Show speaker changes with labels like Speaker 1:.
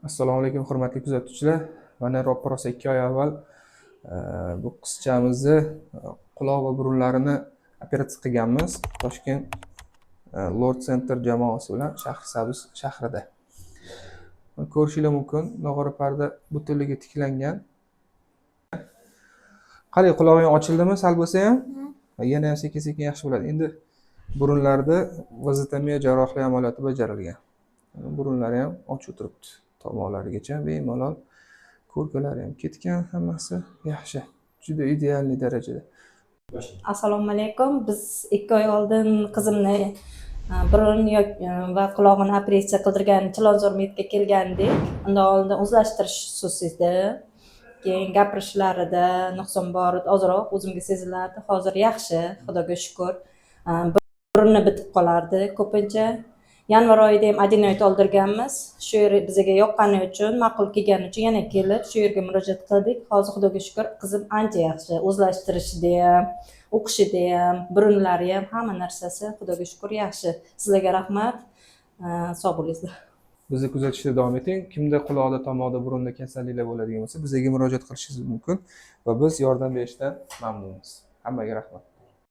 Speaker 1: Assalomu alaykum hurmatli kuzatuvchilar. Mana ro'paraso 2 oy avval bu qizchamizni quloq va burunlarini operatsiya qilganmiz. Toshkent Lord Center jamoasi bilan Shahrisabz shahrida. Ko'rishingiz mumkin, nog'ora parda butunligi tiklangan. Qani qulog'ing ochildimi sal bo'lsa ham? Yana ham sekin-sekin yaxshi bo'ladi. Endi burunlarda vazotomiya jarrohlik amaliyoti bajarilgan. Burunlari ham ochib turibdi. Tomonlarigacha bemalol, ko'rkalari ham ketgan, hammasi yaxshi. Juda ideal darajada.
Speaker 2: Assalomu alaykum. Biz 2 oy oldin qizimni burun va qulog'ini operatsiya qildirgan Chilonzor medga kelgandik. Undan oldin o'zlashtirish xususida, keyin gapirishlarida nuqson bor ozroq o'zimga sezilardi. Hozir yaxshi, Xudoga shukr. Burni bitib qolardi ko'pincha. Yanvar oyida ham adenoid oldirganmiz. Shu yer bizga yoqqani uchun, ma'qul kelgani uchun yana kelib shu yerga murojaat qildik. Hozir Xudoga shukr, qizim ancha yaxshi. O'zlashtirishida ham, o'qishida ham, burunlari ham, hamma narsasi Xudoga shukr yaxshi. Sizlarga rahmat. Sog' bo'linglar.
Speaker 1: Bizni kuzatishda davom eting. Kimda quloqda, tomoqda, burunda kasalliklar bo'ladigan bo'lsa, bizga murojaat qilishingiz mumkin va biz yordam berishdan mamnunmiz. Hammaga rahmat.